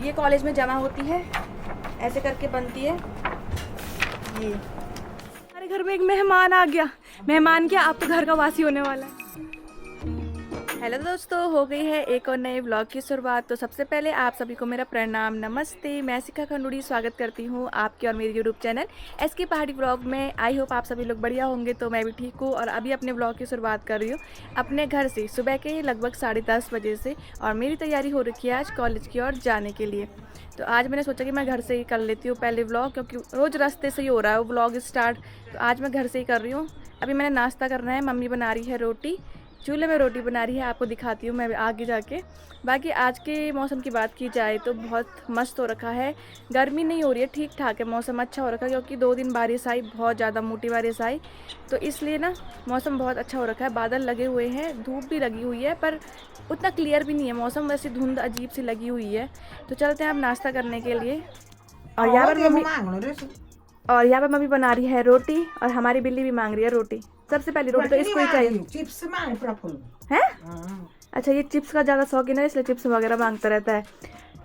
ये कॉलेज में जमा होती है, ऐसे करके बनती है ये। हमारे घर में एक मेहमान आ गया। मेहमान क्या, आप तो घर का वासी होने वाला है। हेलो दोस्तों, हो गई है एक और नए व्लॉग की शुरुआत। तो सबसे पहले आप सभी को मेरा प्रणाम, नमस्ते। मैं शिखा खंडूड़ी स्वागत करती हूँ आपके और मेरे यूट्यूब चैनल एसके पहाड़ी व्लॉग में। आई होप आप सभी लोग बढ़िया होंगे। तो मैं भी ठीक हूँ और अभी अपने व्लॉग की शुरुआत कर रही हूँ अपने घर से, सुबह के लगभग 10:30 बजे से। और मेरी तैयारी हो रखी है आज कॉलेज की ओर जाने के लिए। तो आज मैंने सोचा कि मैं घर से ही कर लेती हूँ पहले व्लॉग, क्योंकि रोज़ रास्ते से ही हो रहा है वो व्लॉग स्टार्ट। तो आज मैं घर से ही कर रही हूँ। अभी मैंने नाश्ता करना है, मम्मी बना रही है रोटी, चूल्हे में रोटी बना रही है, आपको दिखाती हूँ मैं आगे जाके। बाकी आज के मौसम की बात की जाए तो बहुत मस्त हो रखा है, गर्मी नहीं हो रही है, ठीक ठाक है मौसम, अच्छा हो रखा है। क्योंकि 2 दिन बारिश आई, बहुत ज़्यादा मोटी बारिश आई, तो इसलिए ना मौसम बहुत अच्छा हो रखा है। बादल लगे हुए हैं, धूप भी लगी हुई है, पर उतना क्लियर भी नहीं है मौसम, वैसे धुंध अजीब सी लगी हुई है। तो चलते हैं अब नाश्ता करने के लिए। और यहाँ पर मम्मी बना रही है रोटी और हमारी बिल्ली भी मांग रही है रोटी। सबसे पहली रोटी तो इसको ही चाहिए। चिप्स मांग पूरा फुल है। अच्छा, ये चिप्स का ज़्यादा शौकीन है, इसलिए चिप्स वगैरह मांगता रहता है।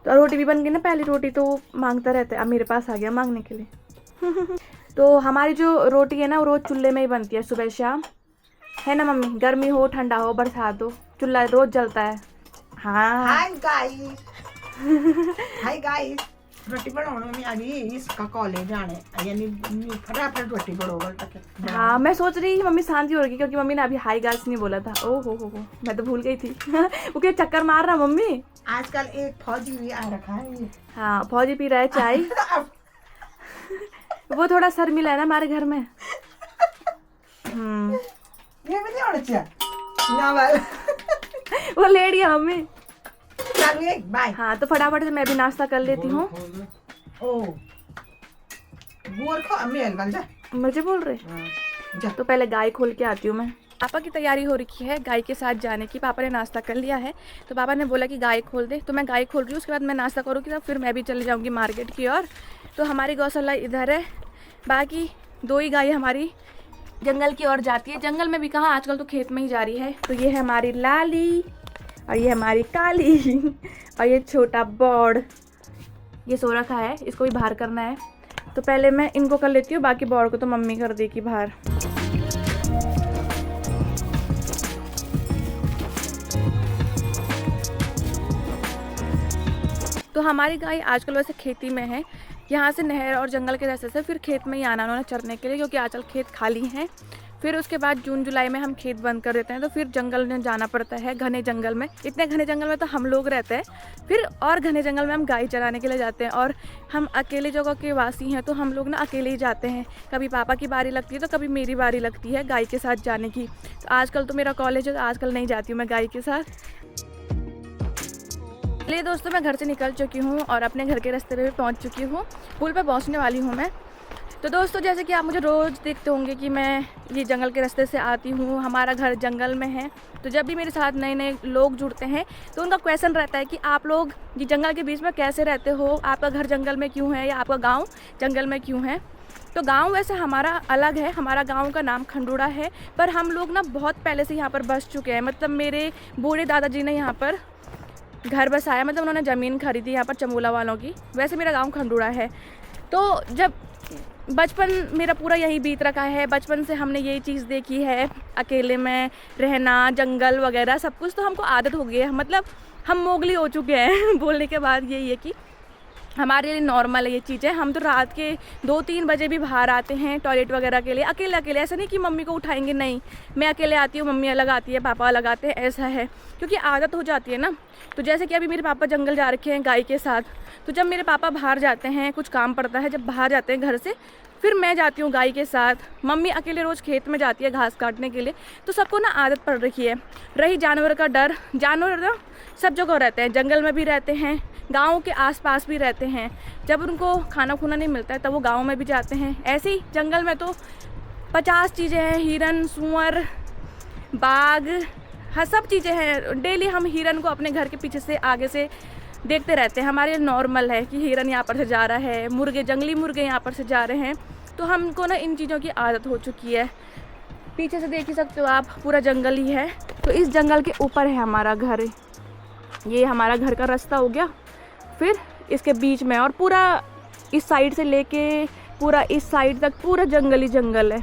तो रोटी भी बन गई ना, पहली रोटी तो मांगता रहता है। अब मेरे पास आ गया मांगने के लिए। तो हमारी जो रोटी है ना वो रोज़ चूल्हे में ही बनती है, सुबह शाम, है ना मम्मी? गर्मी हो, ठंडा हो, बरसात हो, चूल्हा रोज़ जलता है। हाँ। हाय गाइस, हाय गाइस, रोटी बनाने में अभी इसका कॉलेज आने यानी फटाफट रोटी बनाओगे। हाँ, मैं सोच रही मम्मी शांति हो रही, क्योंकि मम्मी ने अभी हाई गाइस नहीं बोला था। ओ हो, मैं तो भूल गई थी। वो क्या चक्कर मार रहा मम्मी। आजकल एक फौजी भी आ रखा है। हाँ, फौजी पी रहा है चाय। वो थोड़ा शर्मिला है ना हमारे घर में। ये भी नहीं होना चाहिए ना वाला। वो लेडी है मम्मी। बाय। हाँ, तो फटाफट से मैं भी नाश्ता कर लेती हूँ। मुझे बोल रहे तो पहले गाय खोल के आती हूँ मैं। पापा की तैयारी हो रखी है गाय के साथ जाने की। पापा ने नाश्ता कर लिया है, तो पापा ने बोला कि गाय खोल दे, तो मैं गाय खोल रही हूँ। उसके बाद मैं नाश्ता करूँगी, तो फिर मैं भी चली जाऊँगी मार्केट की ओर। तो हमारी गौशाला इधर है, बाकी 2 ही गाय हमारी जंगल की ओर जाती है। जंगल में भी कहाँ, आजकल तो खेत में ही जा रही है। तो ये है हमारी लाली और ये हमारी काली और ये छोटा बॉड, ये सो रखा है, इसको भी बाहर करना है। तो पहले मैं इनको कर लेती हूँ, बाकी बॉड को तो मम्मी कर देगी बाहर। तो हमारी गाय आजकल वैसे खेती में है, यहाँ से नहर और जंगल के रास्ते से फिर खेत में ही आना उन्होंने चरने के लिए, क्योंकि आजकल खेत खाली हैं। फिर उसके बाद जून जुलाई में हम खेत बंद कर देते हैं, तो फिर जंगल में जाना पड़ता है, घने जंगल में। इतने घने जंगल में तो हम लोग रहते हैं, फिर और घने जंगल में हम गाय चराने के लिए जाते हैं। और हम अकेले जगह के वासी हैं, तो हम लोग ना अकेले ही जाते हैं। कभी पापा की बारी लगती है तो कभी मेरी बारी लगती है गाय के साथ जाने की। तो आजकल तो मेरा कॉलेज है, तो आजकल नहीं जाती हूँ मैं गाय के साथ। चलिए दोस्तों, मैं घर से निकल चुकी हूँ और अपने घर के रास्ते पे पहुँच चुकी हूँ। पुल पे पहुँचने वाली हूँ मैं। तो दोस्तों, जैसे कि आप मुझे रोज़ देखते होंगे कि मैं ये जंगल के रास्ते से आती हूँ, हमारा घर जंगल में है। तो जब भी मेरे साथ नए नए लोग जुड़ते हैं तो उनका क्वेश्चन रहता है कि आप लोग ये जंगल के बीच में कैसे रहते हो, आपका घर जंगल में क्यों है, या आपका गाँव जंगल में क्यों है। तो गाँव वैसे हमारा अलग है, हमारा गाँव का नाम खंडूड़ा है, पर हम लोग ना बहुत पहले से यहाँ पर बस चुके हैं। मतलब मेरे बूढ़े दादाजी ने यहाँ पर घर बसाया, मतलब उन्होंने ज़मीन खरीदी यहाँ पर चमोला वालों की। वैसे मेरा गांव खंडूड़ा है। तो जब बचपन मेरा पूरा यही बीत रखा है, बचपन से हमने यही चीज़ देखी है, अकेले में रहना, जंगल वगैरह सब कुछ, तो हमको आदत हो गई है। मतलब हम मोगली हो चुके हैं। बोलने के बाद यही है कि हमारे लिए नॉर्मल है ये चीज़ें। हम तो रात के 2-3 बजे भी बाहर आते हैं टॉयलेट वगैरह के लिए, अकेले अकेले। ऐसा नहीं कि मम्मी को उठाएंगे, नहीं, मैं अकेले आती हूँ, मम्मी अलग आती है, पापा अलग आते हैं, ऐसा है, क्योंकि आदत हो जाती है ना। तो जैसे कि अभी मेरे पापा जंगल जा रखे हैं गाय के साथ, तो जब मेरे पापा बाहर जाते हैं, कुछ काम पड़ता है, जब बाहर जाते हैं घर से, फिर मैं जाती हूँ गाय के साथ। मम्मी अकेले रोज़ खेत में जाती है घास काटने के लिए। तो सबको ना आदत पड़ रखी है। रही जानवर का डर, जानवर ना सब जगह रहते हैं, जंगल में भी रहते हैं, गाँव के आसपास भी रहते हैं। जब उनको खाना खुना नहीं मिलता है तब वो गाँव में भी जाते हैं। ऐसे ही जंगल में तो 50 चीज़ें हैं, हिरन, सूअर, बाघ, हाँ सब चीज़ें हैं। डेली हम हिरन को अपने घर के पीछे से आगे से देखते रहते हैं। हमारे नॉर्मल है कि हिरन यहाँ पर से जा रहा है, मुर्गे, जंगली मुर्गे यहाँ पर से जा रहे हैं। तो हमको ना इन चीज़ों की आदत हो चुकी है। पीछे से देख ही सकते हो आप, पूरा जंगल ही है। तो इस जंगल के ऊपर है हमारा घर। ये हमारा घर का रास्ता हो गया। फिर इसके बीच में, और पूरा इस साइड से लेके पूरा इस साइड तक पूरा जंगल ही जंगल है।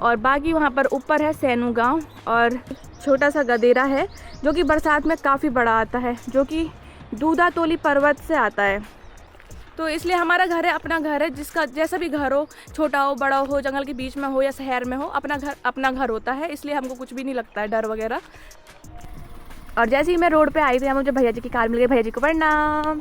और बाकी वहाँ पर ऊपर है सैनू गांव, और छोटा सा गदेरा है जो कि बरसात में काफ़ी बड़ा आता है, जो कि दूधातोली पर्वत से आता है। तो इसलिए हमारा घर है, अपना घर है, जिसका जैसा भी घर हो, छोटा हो बड़ा हो, जंगल के बीच में हो या शहर में हो, अपना घर होता है, इसलिए हमको कुछ भी नहीं लगता है डर वगैरह। और जैसे ही मैं रोड पे आई थी, मुझे भैया जी की कार मिल गई। भैया जी को प्रणाम।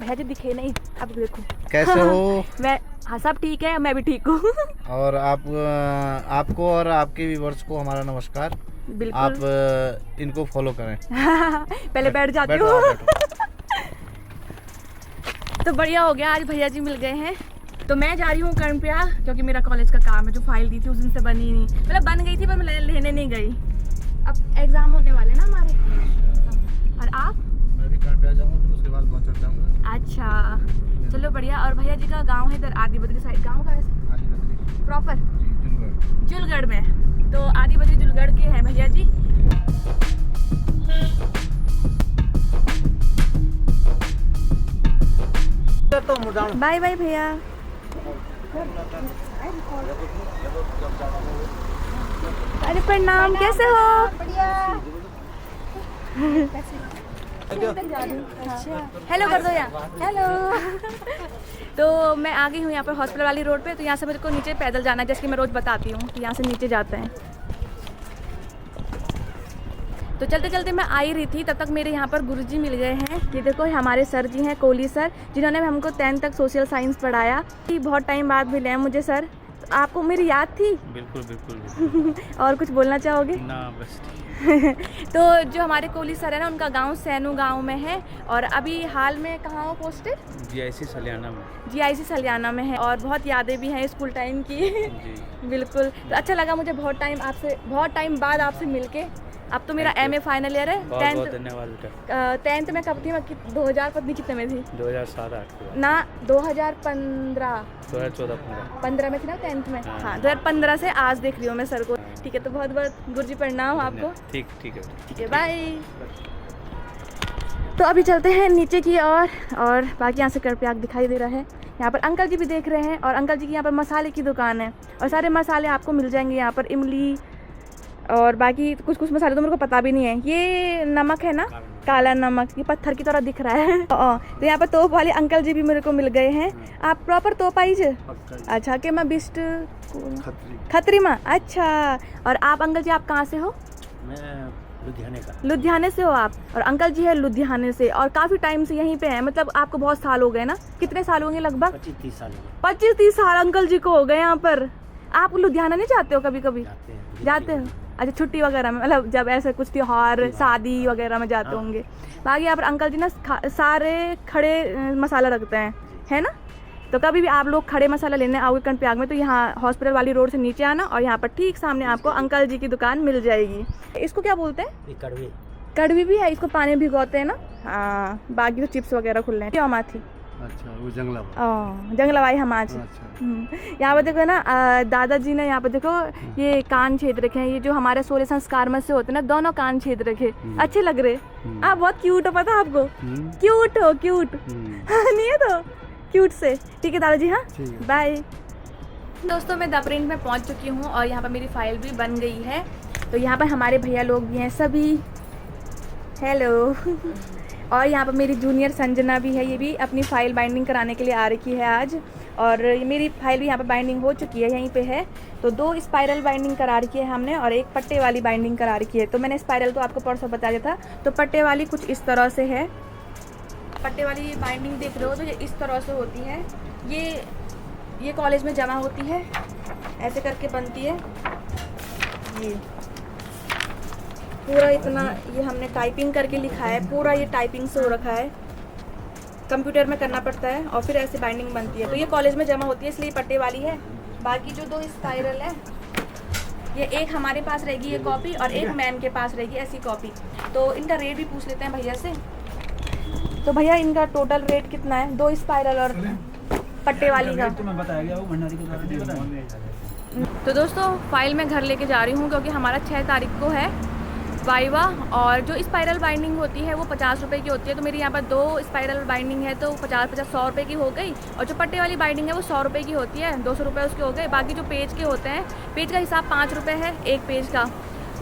भैया जी दिखे नहीं, अब देखो कैसे हो? मैं हाँ सब ठीक है, मैं भी ठीक हूँ। और आपको और आपके व्यूअर्स को हमारा नमस्कार। बिल्कुल। आप इनको फॉलो करें। पहले बैठ जाती बैठो, हूँ। आप बैठो। तो बढ़िया हो गया, आज भैया जी मिल गए हैं। तो मैं जा रही हूँ कर्णप्रयाग, क्योंकि मेरा कॉलेज का काम है, जो फाइल दी थी उस दिन से बनी नहीं, मतलब बन गई थी पर मैं लेने नहीं गई। अब एग्जाम होने वाले ना हमारे। और आप? मैं भी कर्णप्रयाग जाऊंगा, फिर उसके बाद गौचर जाऊंगा। अच्छा चलो बढ़िया। और भैया जी का गांव है इधर आदि बद्री साइड। गांव का वैसे आदि बद्री प्रॉपर जुलगढ़। जुलगढ़ में। तो आदि बद्री जुलगढ़ के हैं भैया जी। बाय बाय भैया। अरे प्रणाम, कैसे हो? बढ़िया। हेलो कर दो यार। हेलो। तो मैं आ गई हूँ यहाँ पर हॉस्पिटल वाली रोड पे। तो यहाँ से मेरे को नीचे पैदल जाना है, जैसे कि मैं रोज़ बताती हूँ कि यहाँ से नीचे जाते हैं। तो चलते चलते मैं आ ही रही थी, तब तक मेरे यहाँ पर गुरुजी मिल गए हैं। ये देखो हमारे सर जी हैं, कोहली सर, जिन्होंने हमको 10th तक सोशल साइंस पढ़ाया। बहुत टाइम बाद मिले हैं मुझे सर। तो आपको मेरी याद थी? बिल्कुल बिल्कुल, बिल्कुल। और कुछ बोलना चाहोगे? ना बस ठीक। तो जो हमारे कोहली सर है ना, उनका गांव सैनू गांव में है, और अभी हाल में कहाँ हो पोस्टेड? GIC सलियाना में। GIC सलियाना में है। और बहुत यादें भी हैं स्कूल टाइम की। जी बिल्कुल। तो अच्छा लगा मुझे बहुत टाइम बाद आपसे मिलके। अब तो मेरा MA फाइनल ईयर है। बहुत बहुत धन्यवाद बेटा। 10th में कब थी मैं? 2000 पत्नी कितने में थी? 2007-8 ना 2015 2014-15 में थी ना 10th में। हाँ। हाँ 2015 से आज देख रही हूँ मैं सर को। ठीक है, तो बहुत बहुत गुरुजी प्रणाम आपको। ठीक ठीक है। ठीक है, बाय। तो अभी चलते हैं नीचे की और बाकी यहाँ से कर्णप्रयाग दिखाई दे रहा है। यहाँ पर अंकल जी भी देख रहे हैं, और अंकल जी की यहाँ पर मसाले की दुकान है, और सारे मसाले आपको मिल जाएंगे यहाँ पर। इमली और बाकी कुछ मसाले तो मेरे को पता भी नहीं है। ये नमक है ना, काला नमक, ये पत्थर की तरह दिख रहा है। तो यहाँ पर तोप वाले अंकल जी भी मेरे को मिल गए हैं। आप प्रॉपर तोपाई से? अच्छा, कि मैं बिस्ट खत्री माँ। अच्छा। और आप अंकल जी, आप कहाँ से हो? मैं लुधियाने का। लुधियाने से हो आप? और अंकल जी है लुधियाने से, और काफ़ी टाइम से यहीं पे हैं, मतलब आपको बहुत साल हो गए ना? कितने साल होंगे लगभग? 25-30 साल। 25-30 साल अंकल जी को हो गए यहाँ पर। आप लुधियाना नहीं जाते हो कभी कभी? जाते हो? अच्छा, छुट्टी वगैरह में, मतलब जब ऐसे कुछ त्योहार शादी वगैरह में जाते होंगे। बाकी यहाँ पर अंकल जी ना सारे खड़े मसाला रखते हैं, है ना? तो कभी भी आप लोग खड़े मसाला लेने आओगे कर्णप्रयाग में, तो यहाँ हॉस्पिटल वाली रोड से नीचे आना, और यहाँ पर ठीक सामने आपको अंकल जी की दुकान मिल जाएगी। इसको क्या बोलते हैं? कड़वी। कड़वी भी है, इसको पानी भिगोते हैं ना। हाँ, बाकी तो चिप्स वगैरह खुल रहे हैं। क्या थी? अच्छा, वो जंगला। जंगलवाई हम आज। यहाँ पर देखो ना, दादाजी ने यहाँ पर देखो ये कान छेद रखे हैं। ये जो हमारे 16 संस्कार में से होते हैं ना, दोनों कान छेद रखे, अच्छे लग रहे। आप बहुत क्यूट हो, पता है आपको? क्यूट हो, क्यूट। नहीं है तो क्यूट से। ठीक है दादाजी, हाँ बाय। दोस्तों मैं द प्रिंट में पहुँच चुकी हूँ, और यहाँ पर मेरी फाइल भी बन गई है। तो यहाँ पर हमारे भैया लोग भी हैं सभी। हेलो। और यहाँ पर मेरी जूनियर संजना भी है, ये भी अपनी फ़ाइल बाइंडिंग कराने के लिए आ रखी है आज। और मेरी फ़ाइल भी यहाँ पर बाइंडिंग हो चुकी है, यहीं पे है। तो 2 स्पाइरल बाइंडिंग करा रखी है हमने, और 1 पट्टे वाली बाइंडिंग करा रखी है। तो मैंने स्पाइरल तो आपको परसों बताया था। तो पट्टे वाली कुछ इस तरह से है। पट्टे वाली बाइंडिंग देख रहे हो तो ये इस तरह से होती है। ये कॉलेज में जमा होती है, ऐसे करके बनती है। ये पूरा इतना, ये हमने टाइपिंग करके लिखा है, पूरा ये टाइपिंग से हो रखा है, कंप्यूटर में करना पड़ता है, और फिर ऐसे बाइंडिंग बनती है। तो ये कॉलेज में जमा होती है, इसलिए पट्टे वाली है। बाकी जो 2 स्पाइरल है, ये एक हमारे पास रहेगी ये कॉपी, और एक मैम के पास रहेगी ऐसी कॉपी। तो इनका रेट भी पूछ लेते हैं भैया से। तो भैया इनका टोटल रेट कितना है, 2 स्पाइरल और पट्टे वाली का? मैं बताया गया वो भंडारी के द्वारा नहीं बताया। तो दोस्तों फाइल मैं घर लेके जा रही हूँ, क्योंकि हमारा 6 तारीख को है वाइवा, और जो स्पाइरल बाइंडिंग होती है वो 50 रुपये की होती है। तो मेरी यहाँ पर 2 स्पाइरल बाइंडिंग है तो 50-100 रुपये की हो गई, और जो पट्टे वाली बाइंडिंग है वो 100 रुपये की होती है, 200 रुपये उसके हो गए। बाकी जो पेज के होते हैं, पेज का हिसाब 5 रुपये है एक पेज का,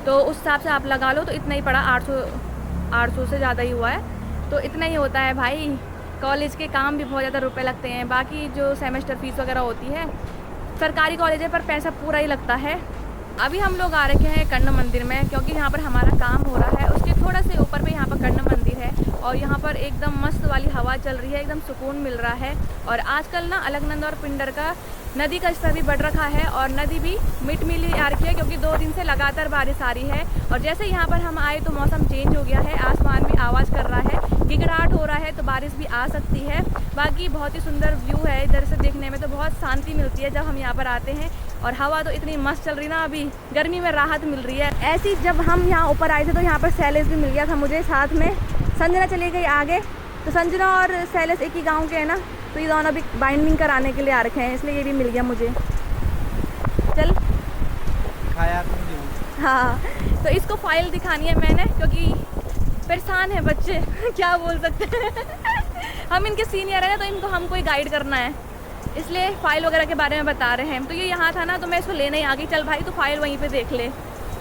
तो उस हिसाब से आप लगा लो तो इतना ही पड़ा, 800 से ज़्यादा ही हुआ है। तो इतना ही होता है भाई, कॉलेज के काम भी बहुत ज़्यादा रुपये लगते हैं। बाकी जो सेमेस्टर फीस वगैरह होती है, सरकारी कॉलेज है पर पैसा पूरा ही लगता है। अभी हम लोग आ रखे हैं कर्ण मंदिर में, क्योंकि यहाँ पर हमारा काम हो रहा है। उसके थोड़ा से ऊपर पे यहाँ पर कर्ण मंदिर है, और यहाँ पर एकदम मस्त वाली हवा चल रही है, एकदम सुकून मिल रहा है। और आजकल ना अलकनंदा और पिंडर का नदी का स्तर भी बढ़ रखा है, और नदी भी मिली आ रखी है, क्योंकि 2 दिन से लगातार बारिश आ रही है। और जैसे यहाँ पर हम आए तो मौसम चेंज हो गया है, आसमान भी आवाज़ कर रहा है, गिगड़ाहट हो रहा है, तो बारिश भी आ सकती है। बाकी बहुत ही सुंदर व्यू है इधर से देखने में, तो बहुत शांति मिलती है जब हम यहाँ पर आते हैं। और हवा तो इतनी मस्त चल रही ना, अभी गर्मी में राहत मिल रही है। ऐसी जब हम यहाँ ऊपर आए थे तो यहाँ पर शैलेश भी मिल गया था मुझे, साथ में संजना चली गई आगे। तो संजना और शैलेश एक ही गांव के हैं ना, तो ये दोनों अभी बाइंडिंग कराने के लिए आ रखे हैं, इसलिए ये भी मिल गया मुझे। चल खाया तुमने? हाँ, तो इसको फाइल दिखानी है मैंने, क्योंकि परेशान है बच्चे क्या बोल सकते हैं हम इनके सीनियर हैं ना, तो इनको हमको ही गाइड करना है, इसलिए फ़ाइल वगैरह के बारे में बता रहे हैं। तो ये यहाँ था ना, तो मैं इसको लेने ही आ गई। चल भाई तो फाइल वहीं पे देख ले।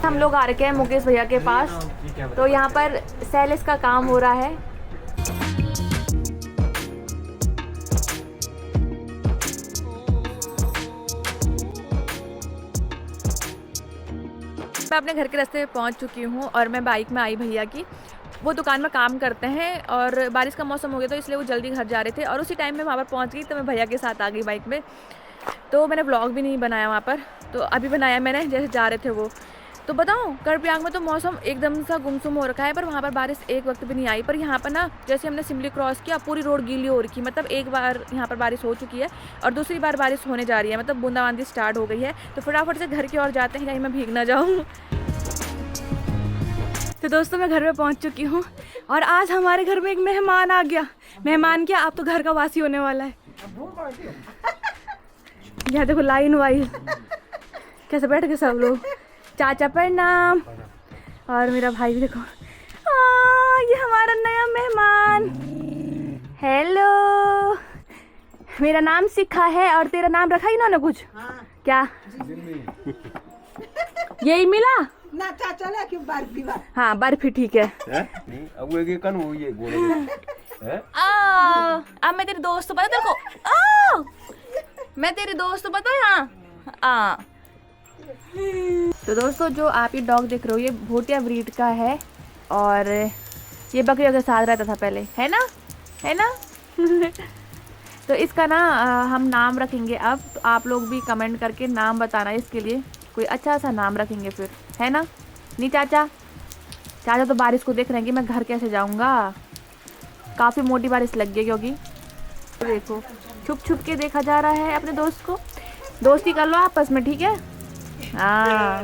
हम लोग आ रखे हैं मुकेश भैया के पास, तो यहाँ पर शैलेश का काम हो रहा है। मैं अपने घर के रास्ते में पहुँच चुकी हूँ, और मैं बाइक में आई भैया की। वो दुकान में काम करते हैं, और बारिश का मौसम हो गया तो इसलिए वो जल्दी घर जा रहे थे, और उसी टाइम में वहाँ पर पहुँच गई। तो मैं भैया के साथ आ गई बाइक में, तो मैंने व्लॉग भी नहीं बनाया वहाँ पर, तो अभी बनाया मैंने जैसे जा रहे थे वो। तो बताऊँ, कर्णप्रयाग में तो मौसम एकदम सा गुमसुम हो रखा है, पर वहाँ पर बारिश एक वक्त भी नहीं आई। पर यहाँ पर ना, जैसे हमने सिमली क्रॉस किया, पूरी रोड गीली हो रखी, मतलब एक बार यहाँ पर बारिश हो चुकी है और दूसरी बार बारिश होने जा रही है, मतलब बूंदाबांदी स्टार्ट हो गई है। तो फटाफट से घर की ओर जाते हैं, कहीं मैं भीग ना जाऊँ। तो दोस्तों मैं घर में पहुंच चुकी हूं, और आज हमारे घर में एक मेहमान आ गया। मेहमान क्या, आप तो घर का वासी होने वाला है। यहाँ देखो लाइन वाइज कैसे बैठ के सब लोग। चाचा प्रणाम, और मेरा भाई भी देखो, ये हमारा नया मेहमान। हेलो, मेरा नाम सिखा है, और तेरा नाम रखा इन्होंने कुछ? क्या यही मिला ना चाचा ले कि बर्फी बार। हाँ बर्फी ठीक है। नहीं अब वो ये कन वो ये गोले हैं। अब मैं तेरी दोस्त बता तेरे को, मैं तेरी दोस्त बता। हाँ तो दोस्तों, जो आप ये डॉग देख रहे हो, ये भोटिया ब्रीड का है, और ये बकरियों के साथ रहता था पहले, है ना, है ना तो इसका ना हम नाम रखेंगे अब। तो आप लोग भी कमेंट करके नाम बताना इसके लिए, कोई अच्छा सा नाम रखेंगे फिर, है ना? नहीं चाचा? चाचा तो बारिश को देख रहे हैं कि मैं घर कैसे जाऊंगा, काफ़ी मोटी बारिश लग गई, क्योंकि देखो छुप छुप के देखा जा रहा है अपने दोस्त को। दोस्ती कर लो आपस में, ठीक है? हाँ।